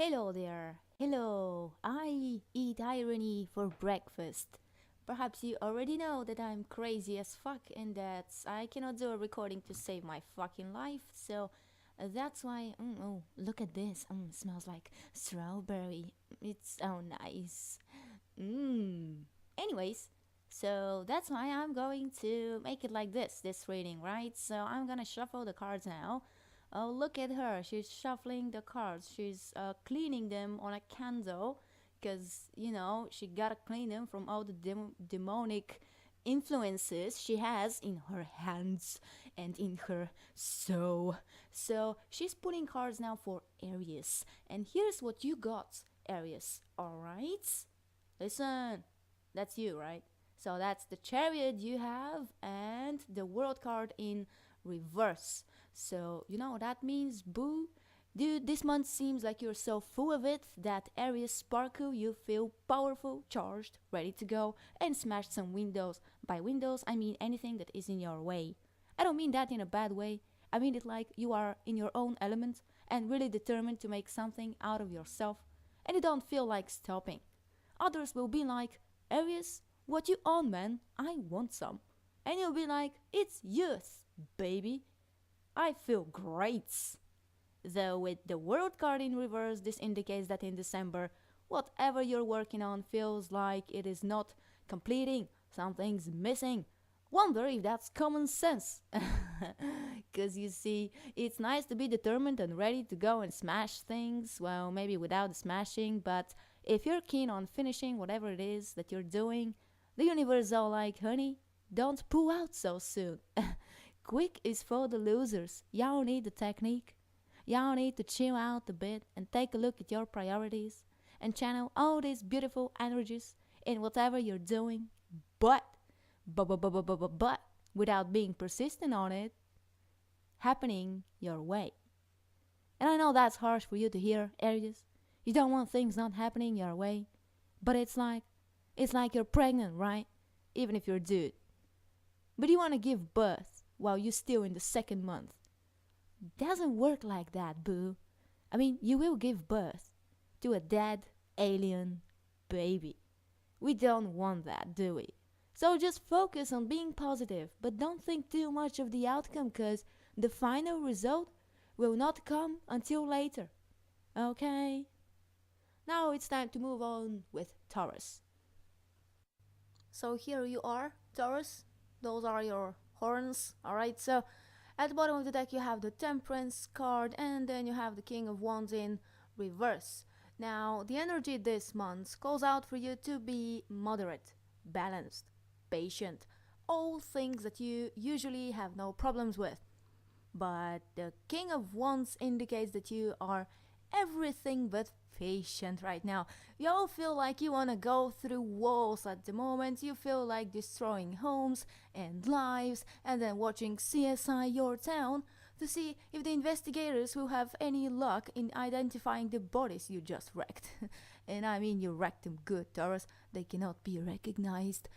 Hello there. Hello. I eat irony for breakfast. Perhaps you already know that I'm crazy as fuck and that I cannot do a recording to save my fucking life. So that's why. Oh, look at this. Smells like strawberry. It's so nice. Mmm. Anyways, so that's why I'm going to make it like this reading, right? So I'm gonna shuffle the cards now. Oh, look at her. She's shuffling the cards. She's cleaning them on a candle because, she gotta clean them from all the demonic influences she has in her hands and in her soul. So she's putting cards now for Aries. And here's what you got, Aries. Alright? Listen, that's you, right? So that's the Chariot you have and the World card in reverse. So, you know what that means, boo? Dude, this month seems like you're so full of it that Aries sparkle, you feel powerful, charged, ready to go and smash some windows. By windows, I mean anything that is in your way. I don't mean that in a bad way. I mean it like you are in your own element and really determined to make something out of yourself and you don't feel like stopping. Others will be like, Aries, what you on, man? I want some. And you'll be like, it's youth, baby. I feel great. Though with the World card in reverse, this indicates that in December, whatever you're working on feels like it is not completing, something's missing. Wonder if that's common sense. Because you see, it's nice to be determined and ready to go and smash things. Well, maybe without the smashing, but if you're keen on finishing whatever it is that you're doing, the universe is all like, honey, don't pull out so soon. Quick is for the losers. Y'all need the technique. Y'all need to chill out a bit and take a look at your priorities and channel all these beautiful energies in whatever you're doing. But, without being persistent on it, happening your way. And I know that's harsh for you to hear, Aries. You don't want things not happening your way. But it's like you're pregnant, right? Even if you're a dude. But you want to give birth while you're still in the second month. Doesn't work like that, boo. I mean, you will give birth to a dead alien baby. We don't want that, do we? So just focus on being positive, but don't think too much of the outcome because the final result will not come until later. Okay? Now it's time to move on with Taurus. So here you are, Taurus. Those are your horns, alright? So at the bottom of the deck you have the Temperance card and then you have the King of Wands in reverse. Now the energy this month calls out for you to be moderate, balanced, patient, all things that you usually have no problems with. But the King of Wands indicates that you are everything but patient right now. You all feel like you want to go through walls at the moment. You feel like destroying homes and lives and then watching CSI Your Town to see if the investigators will have any luck in identifying the bodies you just wrecked. And I mean you wrecked them good, Taurus. They cannot be recognized.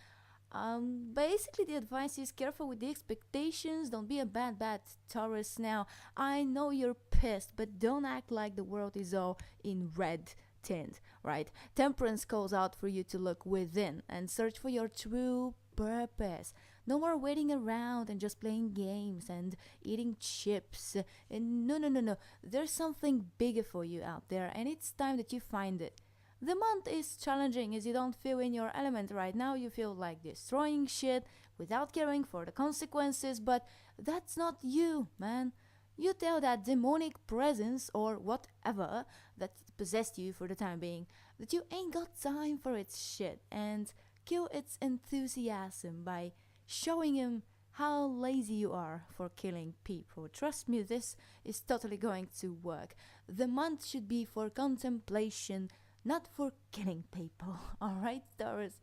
Basically the advice is careful with the expectations. Don't be a bad Taurus. Now I know you're pissed, but don't act like the world is all in red tint, right? Temperance calls out for you to look within and search for your true purpose. No more waiting around and just playing games and eating chips. And no. There's something bigger for you out there and it's time that you find it. The month is challenging as you don't feel in your element right now. You feel like destroying shit without caring for the consequences, but that's not you, man. You tell that demonic presence or whatever that possessed you for the time being that you ain't got time for its shit and kill its enthusiasm by showing him how lazy you are for killing people. Trust me, this is totally going to work. The month should be for contemplation, not for killing people. Alright, Taurus?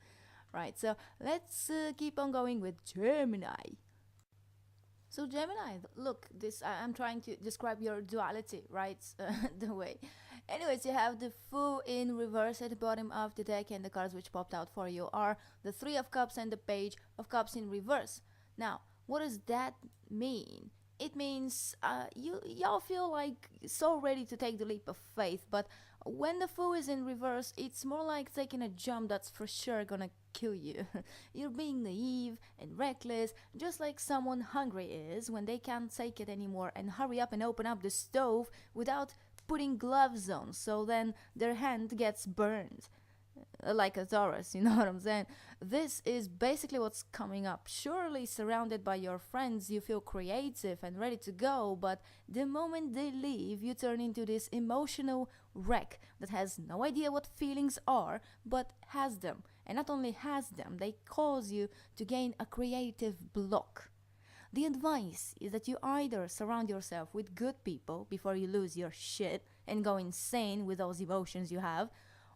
Right, so let's keep on going with Gemini. So Gemini, look, I'm trying to describe your duality, right? The way. Anyways, you have the Fool in reverse at the bottom of the deck, and the cards which popped out for you are the Three of Cups and the Page of Cups in reverse. Now, what does that mean? It means y'all feel like so ready to take the leap of faith, but When the Fool is in reverse, it's more like taking a jump that's for sure gonna kill you. You're being naive and reckless, just like someone hungry is when they can't take it anymore and hurry up and open up the stove without putting gloves on, so then their hand gets burned. Like a Taurus, you know what I'm saying? This is basically what's coming up. Surely surrounded by your friends, you feel creative and ready to go, but the moment they leave, you turn into this emotional wreck that has no idea what feelings are, but has them. And not only has them, they cause you to gain a creative block. The advice is that you either surround yourself with good people before you lose your shit and go insane with those emotions you have,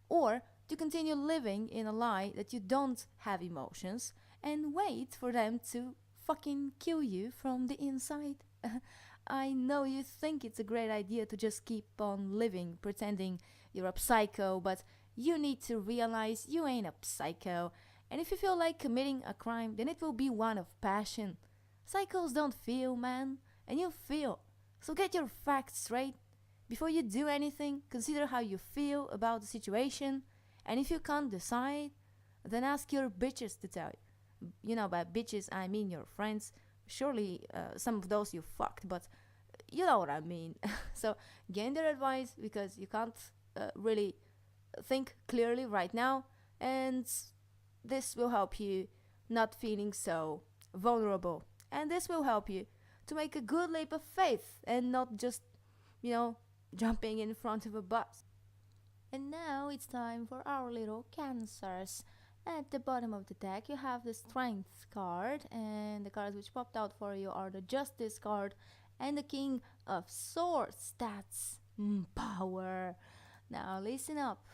or to continue living in a lie that you don't have emotions and wait for them to fucking kill you from the inside. I know you think it's a great idea to just keep on living pretending you're a psycho, but you need to realize you ain't a psycho. And if you feel like committing a crime, then it will be one of passion. Psychos don't feel, man, and you feel. So get your facts straight. Before you do anything, consider how you feel about the situation. And if you can't decide, then ask your bitches to tell you. You know, by bitches, I mean your friends. Surely some of those you fucked, but you know what I mean. So gain their advice because you can't really think clearly right now. And this will help you not feeling so vulnerable. And this will help you to make a good leap of faith and not just, jumping in front of a bus. And now it's time for our little cancers. At the bottom of the deck, you have the Strength card, and the cards which popped out for you are the Justice card and the King of Swords. That's power. Now listen up,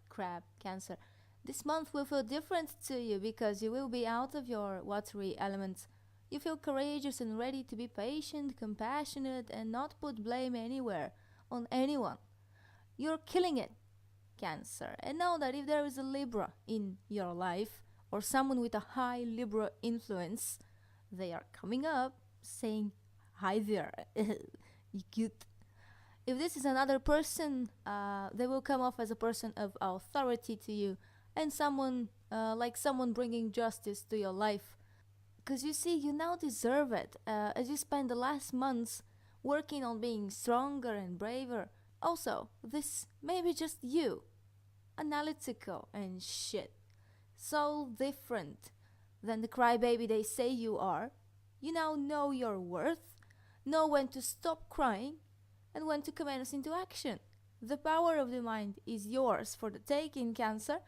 crab, Cancer. This month will feel different to you because you will be out of your watery element. You feel courageous and ready to be patient, compassionate, and not put blame anywhere on anyone. You're killing it, Cancer. And know that if there is a Libra in your life or someone with a high Libra influence, they are coming up saying, "Hi there, you cute." If this is another person, they will come off as a person of authority to you and someone like someone bringing justice to your life. Because you see, you now deserve it as you spend the last months working on being stronger and braver. Also, this may be just you, analytical and shit, so different than the crybaby they say you are. You now know your worth, know when to stop crying, and when to commence into action. The power of the mind is yours for the taking, Cancer.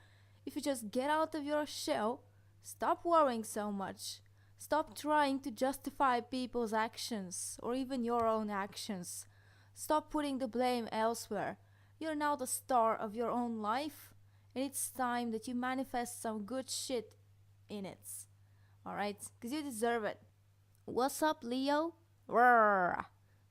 If you just get out of your shell, stop worrying so much, stop trying to justify people's actions or even your own actions. Stop putting the blame elsewhere. You're now the star of your own life, and it's time that you manifest some good shit in it. Alright? Because you deserve it. What's up, Leo? Roar.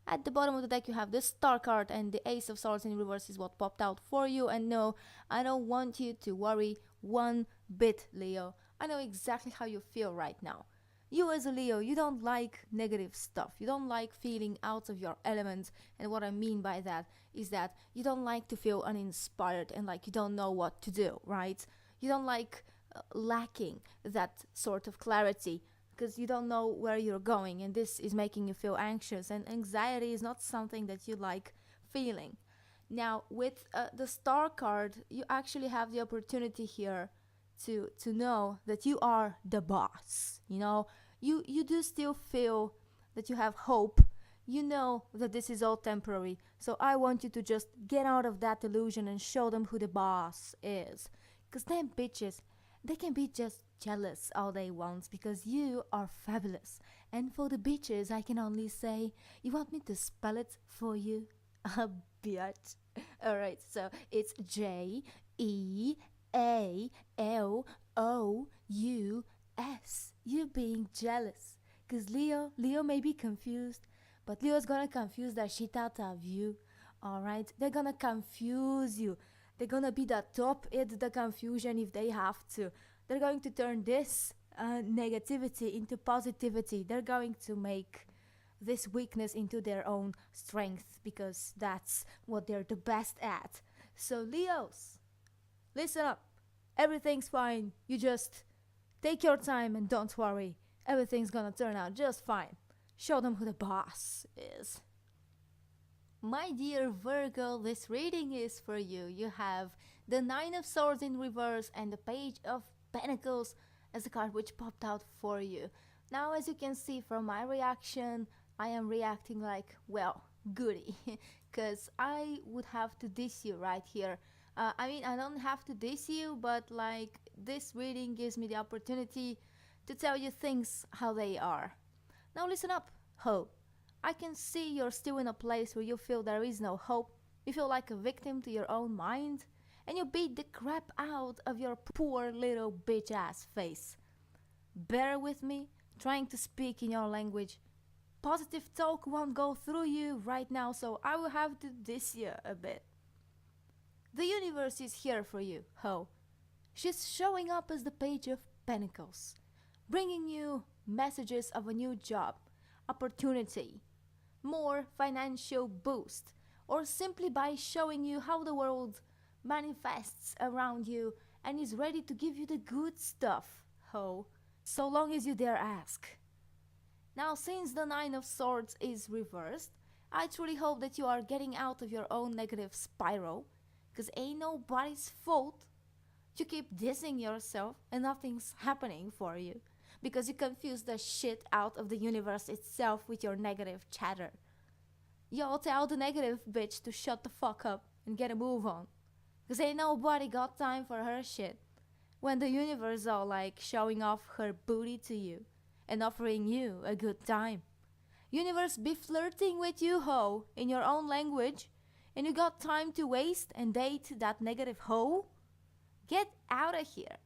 At the bottom of the deck, you have the Star card, and the Ace of Swords in reverse is what popped out for you. And no, I don't want you to worry one bit, Leo. I know exactly how you feel right now. You as a Leo, you don't like negative stuff. You don't like feeling out of your element. And what I mean by that is that you don't like to feel uninspired and like you don't know what to do, right? You don't like lacking that sort of clarity because you don't know where you're going, and this is making you feel anxious, and anxiety is not something that you like feeling. Now, with the Star card, you actually have the opportunity here to know that you are the boss. You do still feel that you have hope. You know that this is all temporary. So I want you to just get out of that illusion and show them who the boss is. Because them bitches, they can be just jealous all they want because you are fabulous. And for the bitches, I can only say, you want me to spell it for you? A bitch. Alright, so it's J-E-A-L-O-U-S. You being jealous. Because Leo may be confused, but Leo's gonna confuse the shit out of you. Alright? They're gonna confuse you. They're gonna be the top at the confusion if they have to. They're going to turn this negativity into positivity. They're going to make this weakness into their own strength because that's what they're the best at. So Leos, listen up. Everything's fine. You just take your time and don't worry. Everything's gonna turn out just fine. Show them who the boss is. My dear Virgo, this reading is for you. You have the Nine of Swords in reverse and the Page of Pentacles as the card which popped out for you. Now, as you can see from my reaction, I am reacting like, well, goody. Because I would have to diss you right here. I mean, I don't have to diss you, but like, this reading gives me the opportunity to tell you things how they are. Now listen up, ho. I can see you're still in a place where you feel there is no hope. You feel like a victim to your own mind, and you beat the crap out of your poor little bitch ass face. Bear with me, trying to speak in your language. Positive talk won't go through you right now, so I will have to diss you a bit. The universe is here for you, ho. She's showing up as the Page of Pentacles, bringing you messages of a new job, opportunity, more financial boost, or simply by showing you how the world manifests around you and is ready to give you the good stuff, ho, so long as you dare ask. Now, since the Nine of Swords is reversed, I truly hope that you are getting out of your own negative spiral, because ain't nobody's fault you keep dissing yourself and nothing's happening for you, because you confuse the shit out of the universe itself with your negative chatter. Y'all tell the negative bitch to shut the fuck up and get a move on, because ain't nobody got time for her shit when the universe all like showing off her booty to you and offering you a good time. Universe be flirting with you, ho, in your own language, and you got time to waste and date that negative ho? Get out of here.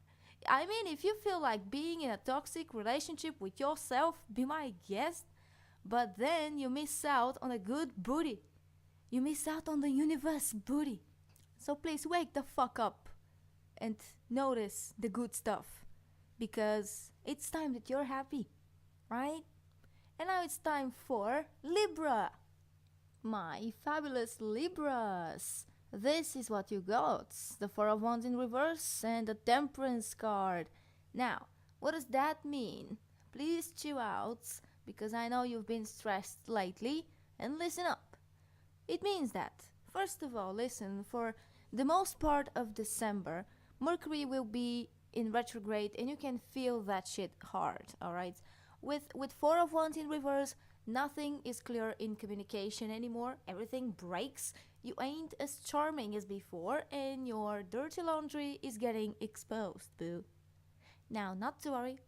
I mean, if you feel like being in a toxic relationship with yourself, be my guest, but then you miss out on a good booty. You miss out on the universe booty. So please wake the fuck up and notice the good stuff, because it's time that you're happy, right? And now it's time for Libra. My fabulous Libras. This is what you got. The Four of Wands in reverse and the Temperance card. Now, what does that mean? Please chill out, because I know you've been stressed lately, and listen up. It means that, first of all, listen, for the most part of December, Mercury will be in retrograde and you can feel that shit hard, alright? With Four of Wands in reverse, nothing is clear in communication anymore. Everything breaks. You ain't as charming as before, and your dirty laundry is getting exposed, boo. Now, not to worry.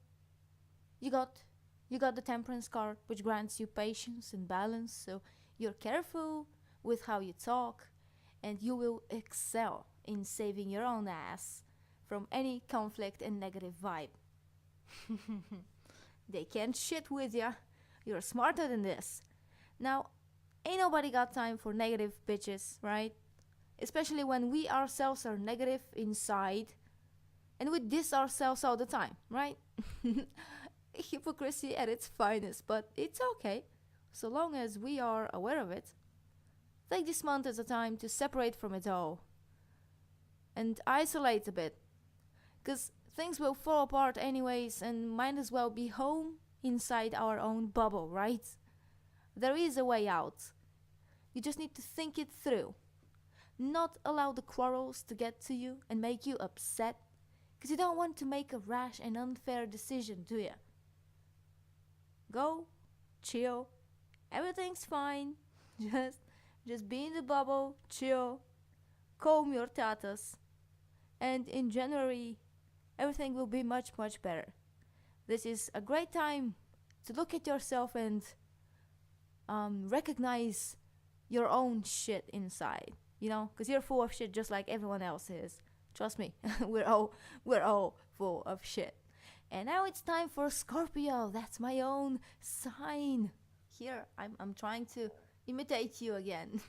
You got the Temperance card, which grants you patience and balance, so you're careful with how you talk, and you will excel in saving your own ass from any conflict and negative vibe. They can't shit with ya. You're smarter than this. Now, ain't nobody got time for negative bitches, right? Especially when we ourselves are negative inside and we diss ourselves all the time, right? Hypocrisy at its finest, but it's okay, so long as we are aware of it. Take this month as a time to separate from it all and isolate a bit, because things will fall apart anyways, and might as well be home inside our own bubble, right? There is a way out. You just need to think it through. Not allow the quarrels to get to you and make you upset, because you don't want to make a rash and unfair decision, do you? Go, chill, everything's fine. Just be in the bubble, chill, comb your tatas, and in January, everything will be much, much better. This is a great time to look at yourself and recognize your own shit inside, you know, because you're full of shit just like everyone else is. Trust me, we're all full of shit. And now it's time for Scorpio. That's my own sign. Here, I'm trying to imitate you again.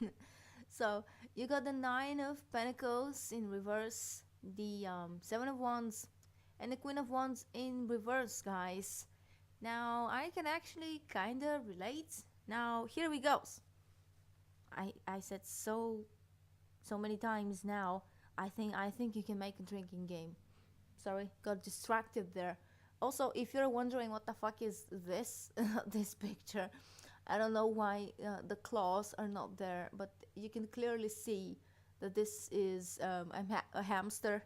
So you got the Nine of Pentacles in reverse, the Seven of Wands, and the Queen of Wands in reverse, guys. Now I can actually kinda relate. Now here we go. I said so so many times now. I think you can make a drinking game. Sorry, got distracted there. Also, if you're wondering what the fuck is this this picture, I don't know why the claws are not there, but you can clearly see that this is a hamster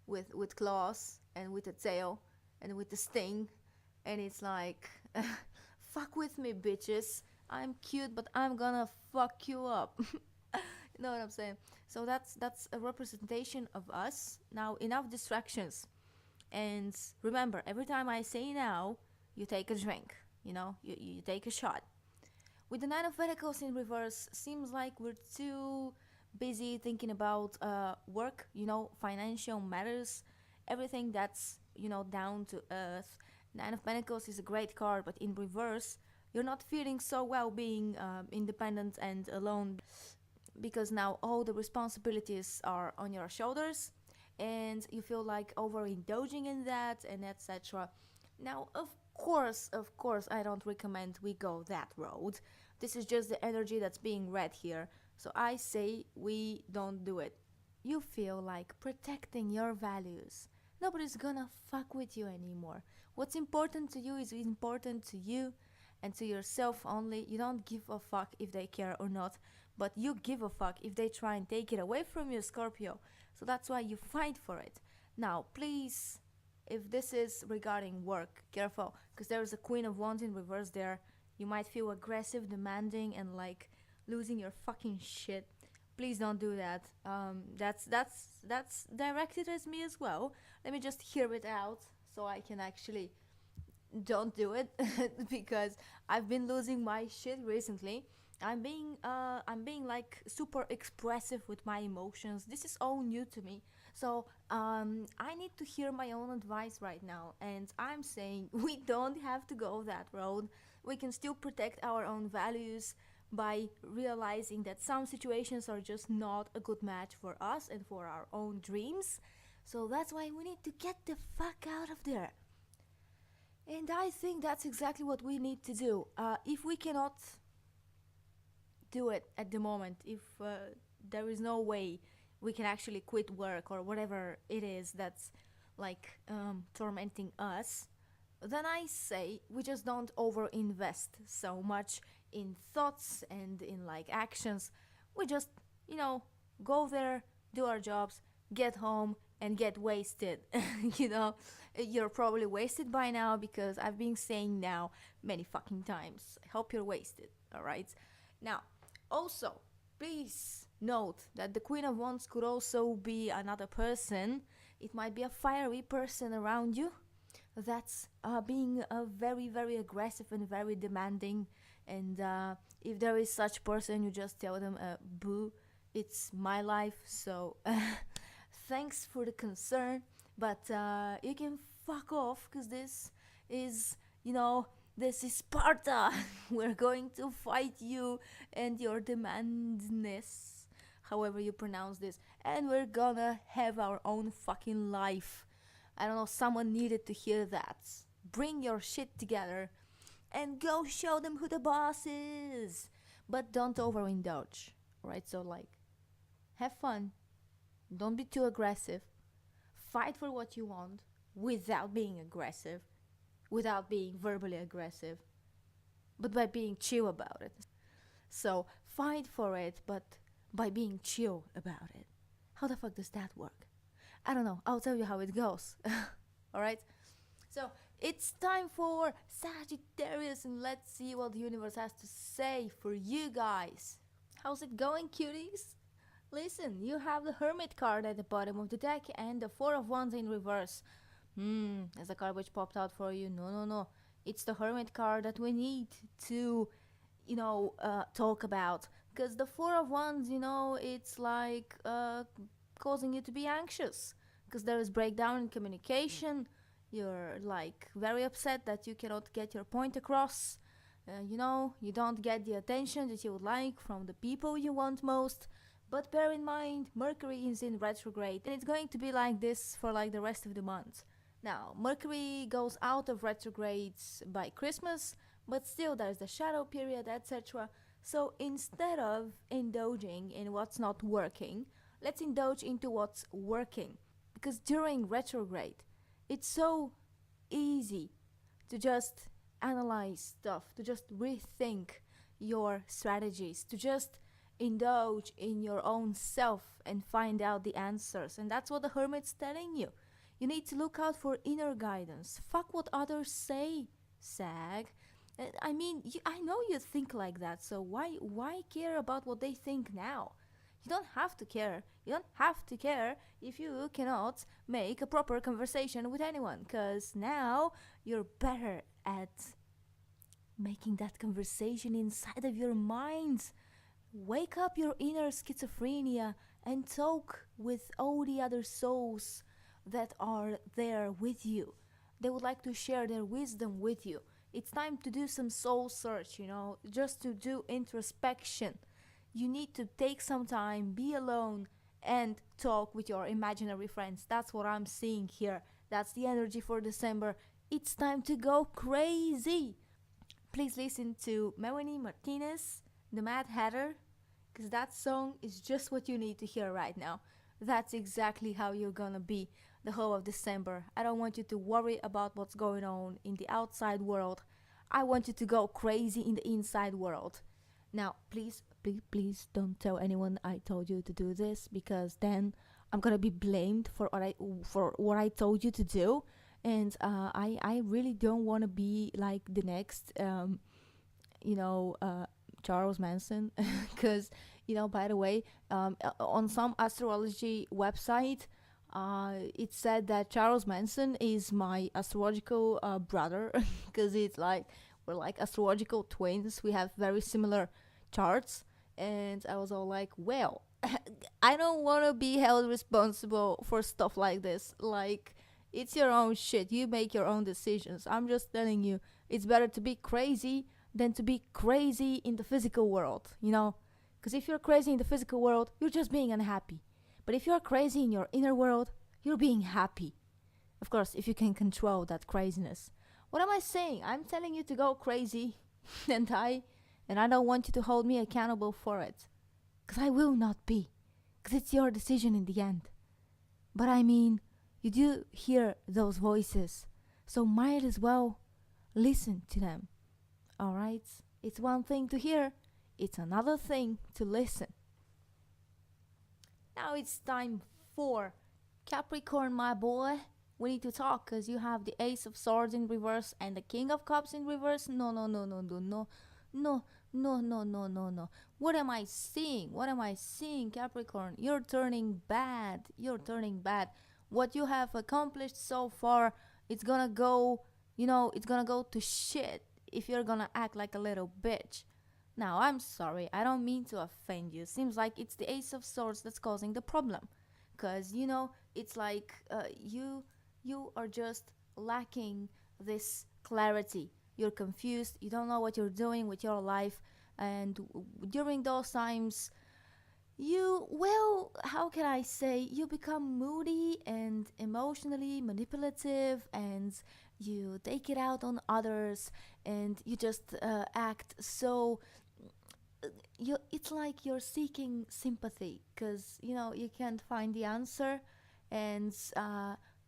with claws and with a tail and with a sting, and it's like, fuck with me, bitches. I'm cute, but I'm gonna fuck you up. You know what I'm saying? So that's a representation of us. Now, enough distractions. And remember, every time I say now, you take a drink. You take a shot. With the Nine of Pentacles in reverse, seems like we're too busy thinking about work, financial matters, everything that's, down to earth. Nine of Pentacles is a great card, but in reverse, you're not feeling so well being independent and alone, because now all the responsibilities are on your shoulders and you feel like overindulging in that and etc. Now, of course, I don't recommend we go that road. This is just the energy that's being read here. So I say we don't do it. You feel like protecting your values. Nobody's gonna fuck with you anymore. What's important to you is important to you and to yourself only. You don't give a fuck if they care or not, but you give a fuck if they try and take it away from you, Scorpio. So that's why you fight for it. Now, please, if this is regarding work, careful, because there is a Queen of Wands in reverse there. You might feel aggressive, demanding, and like losing your fucking shit. Please don't do that. That's directed at me as well. Let me just hear it out so I can actually don't do it because I've been losing my shit recently. I'm being like super expressive with my emotions. This is all new to me. So I need to hear my own advice right now, and I'm saying we don't have to go that road. We can still protect our own values by realizing that some situations are just not a good match for us and for our own dreams. So that's why we need to get the fuck out of there. And I think that's exactly what we need to do. If we cannot do it at the moment, if there is no way we can actually quit work or whatever it is that's like tormenting us, then I say we just don't overinvest so much in thoughts and in like actions. We just, go there, do our jobs, get home, and get wasted. You're probably wasted by now because I've been saying now many fucking times. I hope you're wasted, alright? Now, also, please note that the Queen of Wands could also be another person. It might be a fiery person around you that's being very, very aggressive and very demanding. And if there is such person, you just tell them, boo, it's my life. So thanks for the concern, but you can fuck off, because this is, this is Sparta. We're going to fight you and your demandness, however you pronounce this, and we're gonna have our own fucking life. I don't know, someone needed to hear that. Bring your shit together and go show them who the boss is. But don't overindulge, right? So like, have fun. Don't be too aggressive. Fight for what you want without being aggressive, without being verbally aggressive, but by being chill about it. So fight for it, but by being chill about it. How the fuck does that work? I don't know. I'll tell you how it goes. Alright? So it's time for Sagittarius, and let's see what the universe has to say for you guys. How's it going, cuties? Listen, you have the Hermit card at the bottom of the deck and the Four of Wands in reverse. There's a card which popped out for you. No. It's the Hermit card that we need to, talk about. Because the Four of Wands, it's like causing you to be anxious. Because there is breakdown in communication. You're like very upset that you cannot get your point across. You don't get the attention that you would like from the people you want most. But bear in mind, Mercury is in retrograde, and it's going to be like this for like the rest of the month. Now, Mercury goes out of retrogrades by Christmas, but still there's the shadow period, etc. So instead of indulging in what's not working, Let's indulge into what's working. Because during retrograde, it's so easy to just analyze stuff, to just rethink your strategies, to just indulge in your own self and find out the answers. And that's what the Hermit's telling you. You need to look out for inner guidance. Fuck what others say, Sag. I mean, I know you think like that, so why care about what they think now? You don't have to care. You don't have to care if you cannot make a proper conversation with anyone, because now you're better at making that conversation inside of your mind. Wake up your inner schizophrenia and talk with all the other souls that are there with you. They would like to share their wisdom with you. It's time to do some soul search, just to do introspection. You need to take some time, be alone, and talk with your imaginary friends. That's what I'm seeing here. That's the energy for December. It's time to go crazy. Please listen to Melanie Martinez, The Mad Hatter, because that song is just what you need to hear right now. That's exactly how you're gonna be the whole of December. I don't want you to worry about what's going on in the outside world. I want you to go crazy in the inside world. Now, please don't tell anyone I told you to do this, because then I'm gonna be blamed for what I told you to do. And I really don't want to be like the next Charles Manson, because by the way, on some astrology website, it said that Charles Manson is my astrological brother, because it's like we're like astrological twins. We have very similar charts, and I was all like, well, I don't want to be held responsible for stuff like this. Like, it's your own shit. You make your own decisions. I'm just telling you, it's better to be crazy than to be crazy in the physical world, Because if you're crazy in the physical world, you're just being unhappy. But if you're crazy in your inner world, you're being happy. Of course, if you can control that craziness. What am I saying? I'm telling you to go crazy, and I don't want you to hold me accountable for it. Because I will not be. Because it's your decision in the end. But I mean, you do hear those voices, so might as well listen to them. Alright? It's one thing to hear, it's another thing to listen. Now it's time for Capricorn, my boy. We need to talk, because you have the Ace of Swords in reverse and the King of Cups in reverse. No. What am I seeing, Capricorn? You're turning bad. What you have accomplished so far, it's gonna go to shit if you're gonna act like a little bitch. Now, I'm sorry, I don't mean to offend you. Seems like it's the Ace of Swords that's causing the problem. Because, it's like you are just lacking this clarity. You're confused, you don't know what you're doing with your life. And during those times, how can I say, you become moody and emotionally manipulative, and you take it out on others, and you just act so... it's like you're seeking sympathy, because you can't find the answer, and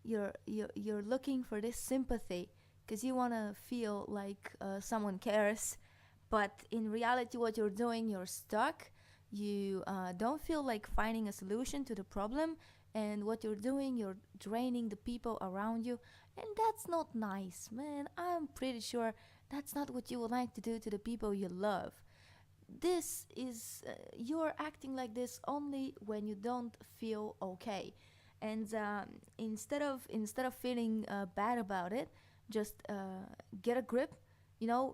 you're looking for this sympathy because you want to feel like someone cares. But in reality, what you're doing, you're stuck. You don't feel like finding a solution to the problem, and what you're doing, you're draining the people around you, and that's not nice, man. I'm pretty sure that's not what you would like to do to the people you love. This is you're acting like this only when you don't feel okay, and instead of feeling bad about it, just get a grip.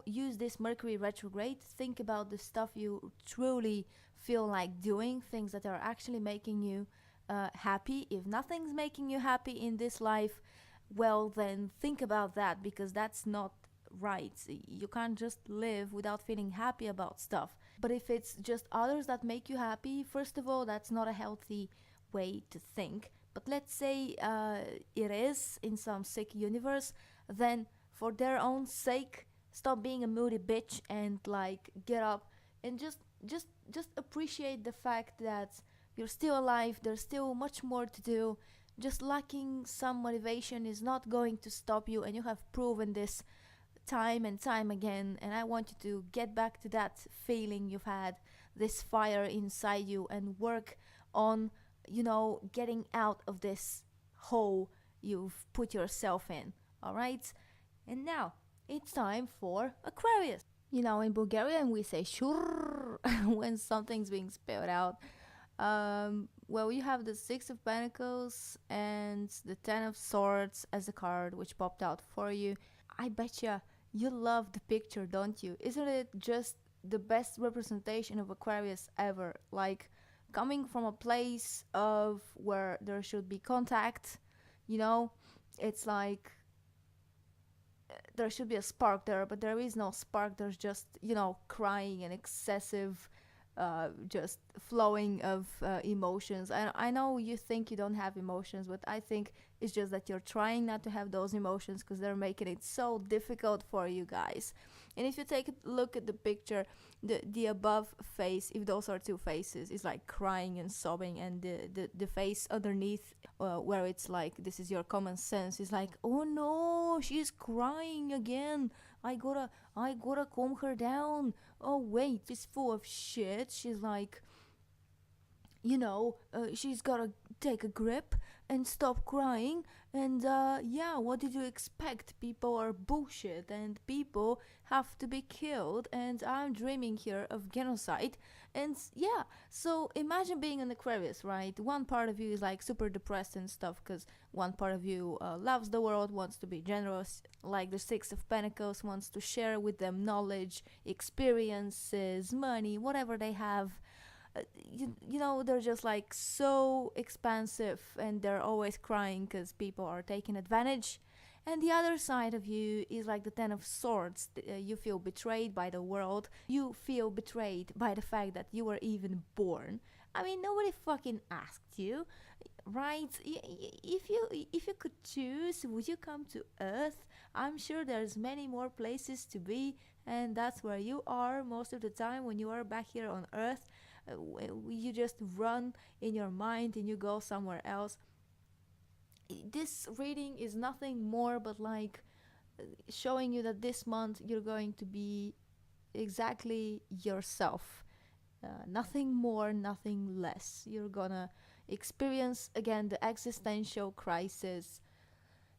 Use this Mercury retrograde. Think about the stuff you truly feel like doing, things that are actually making you happy. If nothing's making you happy in this life, well, then think about that, because that's not right. You can't just live without feeling happy about stuff. But if it's just others that make you happy, first of all, that's not a healthy way to think. But let's say it is in some sick universe, then for their own sake, stop being a moody bitch and like get up and just appreciate the fact that You're still alive. There's still much more to do. Just lacking some motivation is not going to stop you, and you have proven this time and time again. And I want you to get back to that feeling you've had, this fire inside you, and work on, getting out of this hole you've put yourself in. All right? And now it's time for Aquarius. In Bulgarian we say shur when something's being spelled out. Well, you have the Six of Pentacles and the Ten of Swords as a card which popped out for you. I betcha you love the picture, don't you? Isn't it just the best representation of Aquarius ever? Like, coming from a place of where there should be contact, it's like there should be a spark there, but there is no spark. There's just, crying and excessive just flowing of emotions. I know you think you don't have emotions, but I think it's just that you're trying not to have those emotions because they're making it so difficult for you guys. And if you take a look at the picture, the above face, if those are two faces, is like crying and sobbing, and the face underneath, where it's like, this is your common sense, is like, oh no, she's crying again. I gotta calm her down. Oh wait, she's full of shit. She's like, she's gotta take a grip and stop crying. And what did you expect? People are bullshit and people have to be killed, and I'm dreaming here of genocide. And so imagine being an Aquarius, right? One part of you is like super depressed and stuff because one part of you loves the world, wants to be generous, like the Six of Pentacles, wants to share with them knowledge, experiences, money, whatever they have. They're just like so expansive, and they're always crying because people are taking advantage. And the other side of you is like the Ten of Swords. You feel betrayed by the world. You feel betrayed by the fact that you were even born. I mean, nobody fucking asked you, right? If you could choose, would you come to Earth? I'm sure there's many more places to be, and that's where you are most of the time when you are back here on Earth. You just run in your mind and you go somewhere else. This reading is nothing more but like showing you that this month you're going to be exactly yourself. Nothing more, nothing less. You're gonna experience again the existential crisis,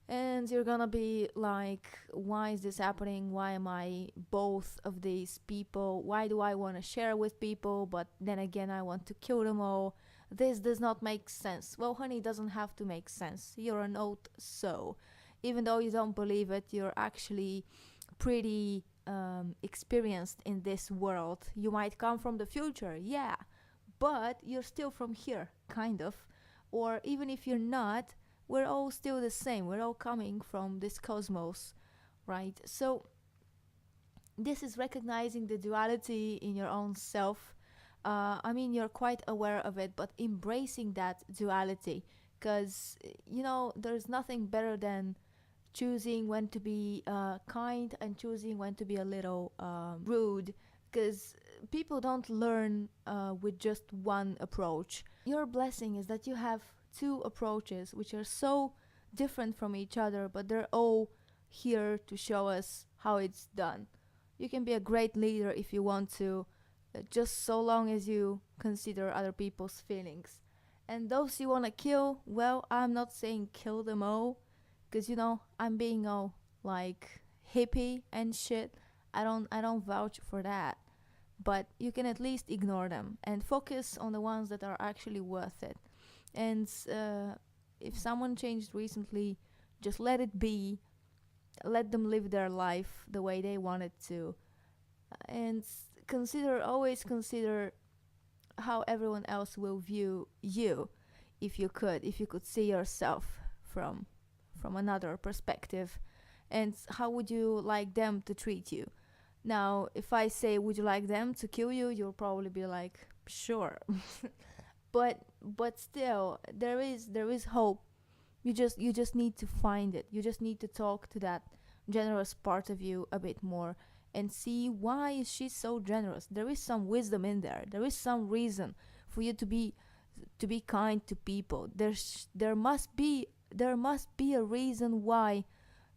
and you're gonna be like, why is this happening? Why am I both of these people? Why do I want to share with people, but then again I want to kill them all? This does not make sense. Well, honey, it doesn't have to make sense. You're an old soul. Even though you don't believe it, you're actually pretty experienced in this world. You might come from the future, yeah, but you're still from here, kind of. Or even if you're not, we're all still the same. We're all coming from this cosmos, right? So this is recognizing the duality in your own self. You're quite aware of it, but embracing that duality, because there's nothing better than choosing when to be kind and choosing when to be a little rude, because people don't learn with just one approach. Your blessing is that you have two approaches which are so different from each other, but they're all here to show us how it's done. You can be a great leader if you want to, just so long as you consider other people's feelings. And those you want to kill, well, I'm not saying kill them all, because I'm being all like hippie and shit. I don't vouch for that, but you can at least ignore them and focus on the ones that are actually worth it. And if someone changed recently, just let it be. Let them live their life the way they want it to, and always consider how everyone else will view you. If you could see yourself from another perspective, and how would you like them to treat you? Now, if I say, would you like them to kill you, you'll probably be like, sure. but still, there is hope. You just need to find it. You just need to talk to that generous part of you a bit more and see, why is she so generous? There is some wisdom in there. There is some reason for you to be to be kind to people. There must be a reason why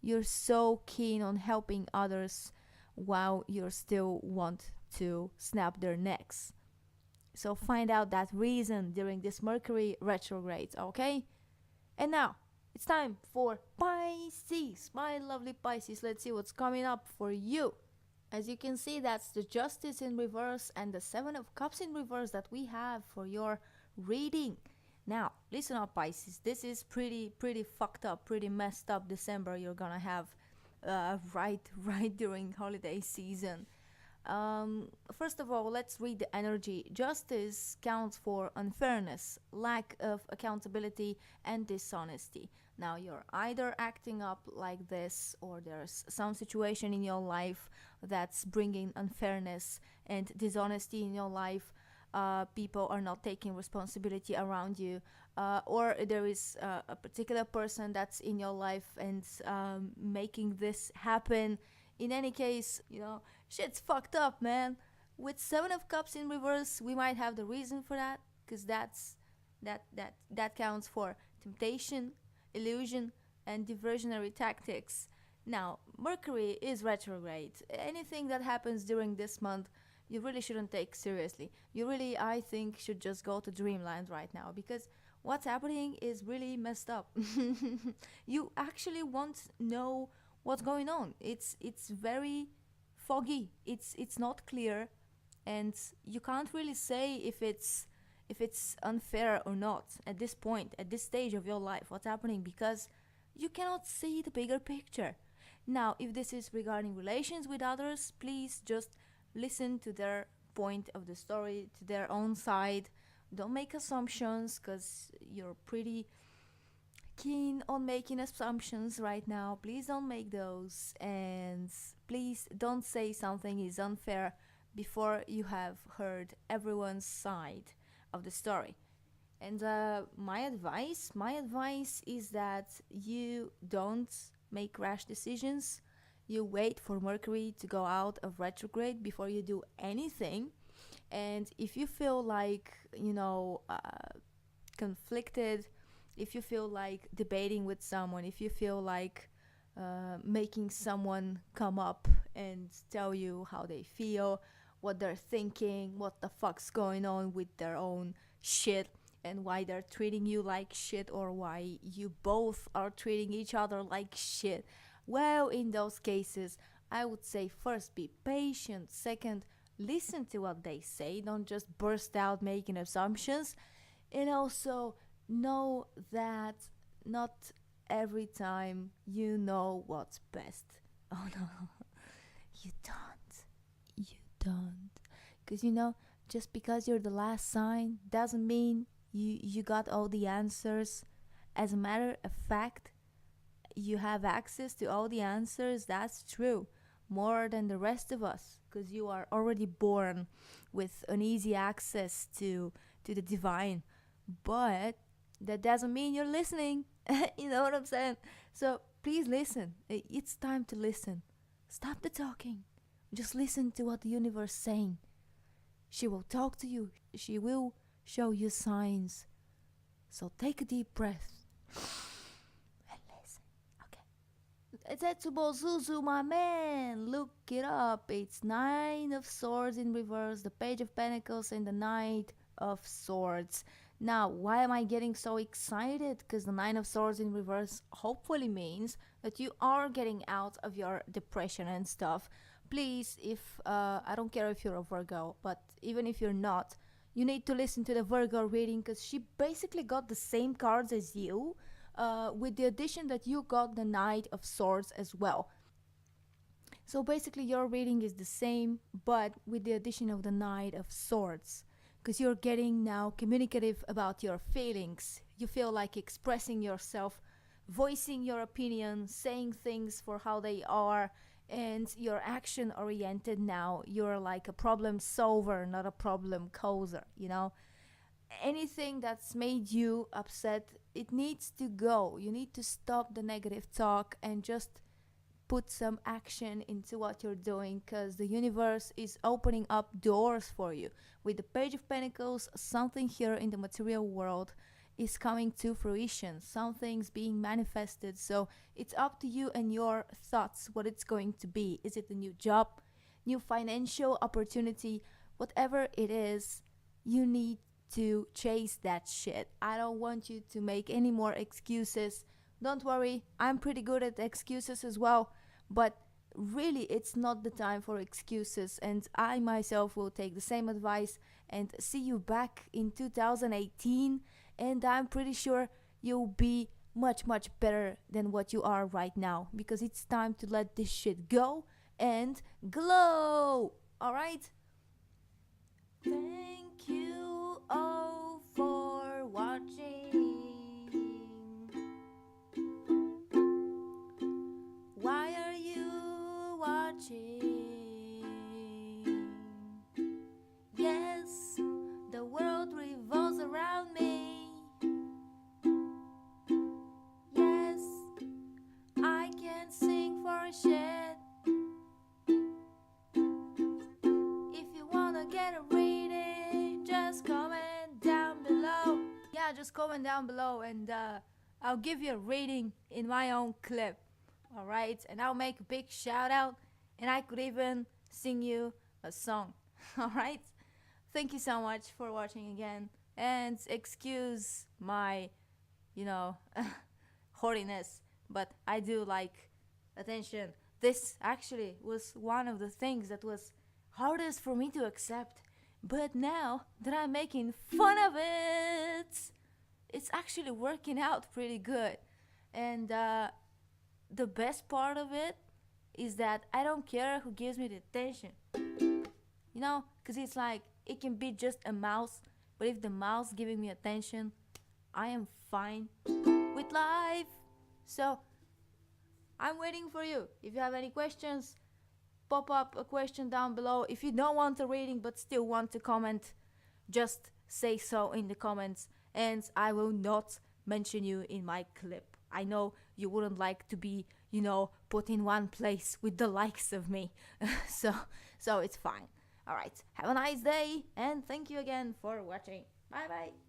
you're so keen on helping others while you still want to snap their necks. So find out that reason during this Mercury retrograde, okay? And now it's time for Pisces, my lovely Pisces. Let's see what's coming up for you. As you can see, that's the Justice in reverse and the Seven of Cups in reverse that we have for your reading. Now, listen up, Pisces. This is pretty fucked up, pretty messed up December you're gonna have right during holiday season. First of all, let's read the energy. Justice counts for unfairness, lack of accountability, and dishonesty. Now, you're either acting up like this, or there's some situation in your life that's bringing unfairness and dishonesty in your life. People are not taking responsibility around you, or there is a particular person that's in your life and making this happen. In any case, shit's fucked up, man. With Seven of Cups in reverse, we might have the reason for that, because that counts for temptation, illusion, and diversionary tactics. Now, Mercury is retrograde. Anything that happens during this month, you really shouldn't take seriously. You really, I think, should just go to dreamland right now, because what's happening is really messed up. You actually won't know what's going on. It's very foggy. It's not clear, and you can't really say if it's unfair or not at this point, at this stage of your life, what's happening, because you cannot see the bigger picture. Now, if this is regarding relations with others, please just listen to their point of the story, to their own side. Don't make assumptions, because you're pretty keen on making assumptions right now. Please don't make those, and please don't say something is unfair before you have heard everyone's side of the story. And my advice is that you don't make rash decisions. You wait for Mercury to go out of retrograde before you do anything. And if you feel like, conflicted, if you feel like debating with someone, if you feel like making someone come up and tell you how they feel, what they're thinking, what the fuck's going on with their own shit, and why they're treating you like shit, or why you both are treating each other like shit, well, in those cases, I would say first, be patient. Second, listen to what they say. Don't just burst out making assumptions. And also, know that not every time you know what's best. Oh no, you don't. Because just because you're the last sign doesn't mean you got all the answers. As a matter of fact, you have access to all the answers. That's true, more than the rest of us, because you are already born with an easy access to the divine. But that doesn't mean you're listening. You know what I'm saying? So please listen. It's time to listen. Stop the talking. Just listen to what the universe is saying. She will talk to you. She will show you signs. So take a deep breath and listen. Okay. Zetsubou Zuzu, my man. Look it up. It's Nine of Swords in reverse, the Page of Pentacles, and the Knight of Swords. Now, why am I getting so excited? Because the Nine of Swords in reverse hopefully means that you are getting out of your depression and stuff. Please, if I don't care if you're a Virgo, but even if you're not, you need to listen to the Virgo reading, because she basically got the same cards as you, with the addition that you got the Knight of Swords as well. So basically your reading is the same, but with the addition of the Knight of Swords, because you're getting now communicative about your feelings. You feel like expressing yourself, voicing your opinion, saying things for how they are, and you're action oriented now. You're like a problem solver, not a problem causer, Anything that's made you upset, it needs to go. You need to stop the negative talk and just put some action into what you're doing, because the universe is opening up doors for you. With the Page of Pentacles, something here in the material world is coming to fruition. Something's being manifested. So it's up to you and your thoughts what it's going to be. Is it a new job, new financial opportunity? Whatever it is, you need to chase that shit. I don't want you to make any more excuses. Don't worry, I'm pretty good at excuses as well, but really it's not the time for excuses, and I myself will take the same advice and see you back in 2018, and I'm pretty sure you'll be much better than what you are right now, because it's time to let this shit go and glow. All right? Thank you all for watching. Why are you watching? Yes, the world revolves around me. Yes, I can sing for a shit. If you wanna get a reading, just comment down below. Yeah, just comment down below, and I'll give you a reading in my own clip. Alright, and I'll make a big shout out, and I could even sing you a song. Alright, thank you so much for watching again, and excuse my, haughtiness, but I do like attention. This actually was one of the things that was hardest for me to accept, but now that I'm making fun of it, it's actually working out pretty good. And the best part of it is that I don't care who gives me the attention. Because it's like, it can be just a mouse, but if the mouse giving me attention, I am fine with life. So I'm waiting for you. If you have any questions, pop up a question down below. If you don't want a reading but still want to comment, just say so in the comments, and I will not mention you in my clip. I know you wouldn't like to be, put in one place with the likes of me. so it's fine. All right. Have a nice day, and thank you again for watching. Bye bye.